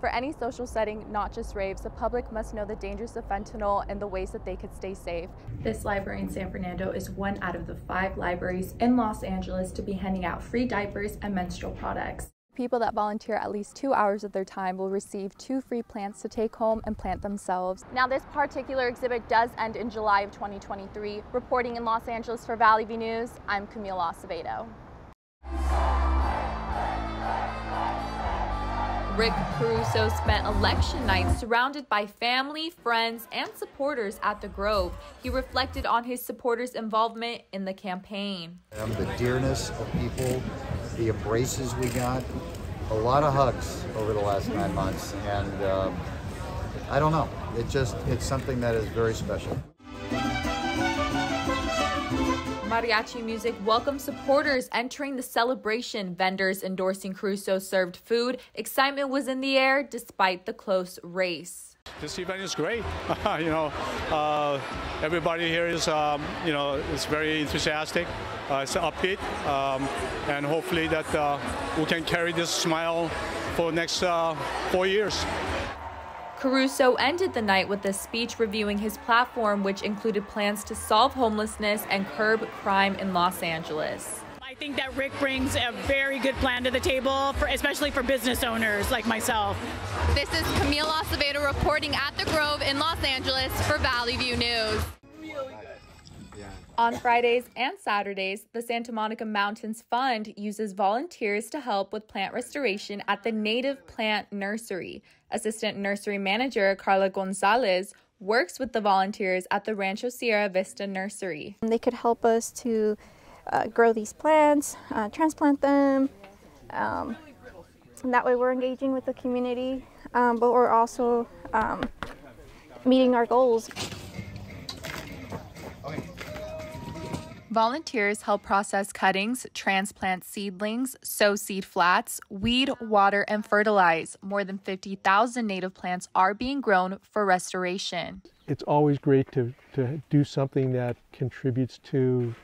For any social setting, not just raves, the public must know the dangers of fentanyl and the ways that they could stay safe. This library in San Fernando is one out of the 5 libraries in Los Angeles to be handing out free diapers and menstrual products. People that volunteer at least 2 hours of their time will receive 2 free plants to take home and plant themselves. Now, this particular exhibit does end in July of 2023. Reporting in Los Angeles for Valley View News, I'm Camille Acevedo. Rick Caruso spent election night surrounded by family, friends, and supporters at the Grove. He reflected on his supporters' involvement in the campaign. The dearness of people, the embraces we got, a lot of hugs over the last 9 months, and I don't know, it's something that is very special. Mariachi music welcomed supporters entering the celebration. Vendors endorsing Caruso served food. Excitement was in the air despite the close race. This event is great. Everybody here is, is very enthusiastic. It's upbeat, and hopefully that we can carry this smile for the next 4 years. Caruso ended the night with a speech reviewing his platform, which included plans to solve homelessness and curb crime in Los Angeles. I think that Rick brings a very good plan to the table, especially for business owners like myself. This is Camille Acevedo reporting at the Grove in Los Angeles for Valley View News. On Fridays and Saturdays, the Santa Monica Mountains Fund uses volunteers to help with plant restoration at the Native Plant Nursery. Assistant Nursery Manager Carla Gonzalez works with the volunteers at the Rancho Sierra Vista Nursery. They could help us to grow these plants, transplant them, and that way we're engaging with the community, but we're also meeting our goals. Volunteers help process cuttings, transplant seedlings, sow seed flats, weed, water, and fertilize. More than 50,000 native plants are being grown for restoration. It's always great to do something that contributes to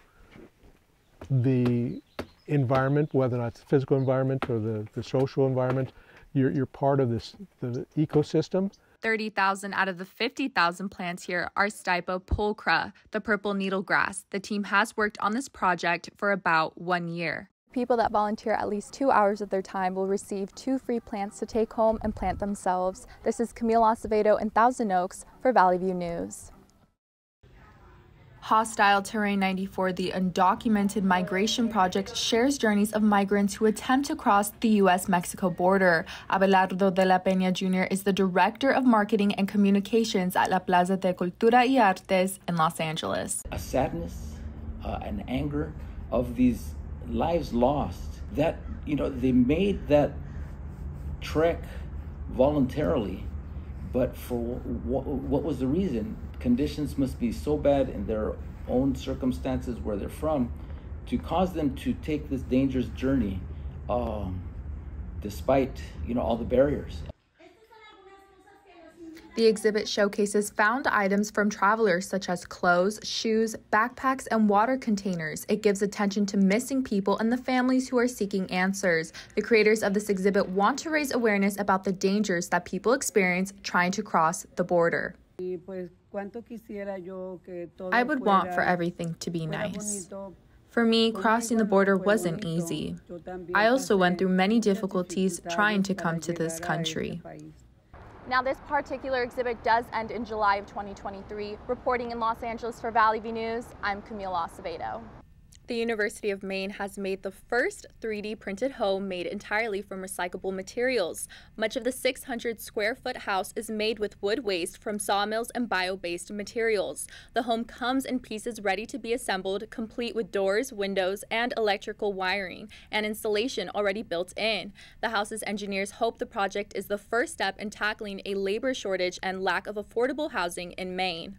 the environment, whether or not it's the physical environment or the social environment. You're part of the ecosystem. 30,000 out of the 50,000 plants here are Stipa pulchra, the purple needlegrass. The team has worked on this project for about 1 year. People that volunteer at least 2 hours of their time will receive 2 free plants to take home and plant themselves. This is Camille Acevedo in Thousand Oaks for Valley View News. Hostile Terrain 94, the undocumented migration project, shares journeys of migrants who attempt to cross the U.S.-Mexico border. Abelardo de la Peña Jr. is the Director of Marketing and Communications at La Plaza de Cultura y Artes in Los Angeles. A sadness, an anger of these lives lost, that, they made that trek voluntarily, but for what was the reason? Conditions must be so bad in their own circumstances where they're from to cause them to take this dangerous journey despite all the barriers. The exhibit showcases found items from travelers such as clothes, shoes, backpacks, and water containers. It gives attention to missing people and the families who are seeking answers. The creators of this exhibit want to raise awareness about the dangers that people experience trying to cross the border. I would want for everything to be nice. For me, crossing the border wasn't easy. I also went through many difficulties trying to come to this country. Now, this particular exhibit does end in July of 2023. Reporting in Los Angeles for Valley View News, I'm Camille Acevedo. The University of Maine has made the first 3D printed home made entirely from recyclable materials. Much of the 600-square-foot house is made with wood waste from sawmills and bio-based materials. The home comes in pieces ready to be assembled, complete with doors, windows, and electrical wiring, and installation already built in. The house's engineers hope the project is the first step in tackling a labor shortage and lack of affordable housing in Maine.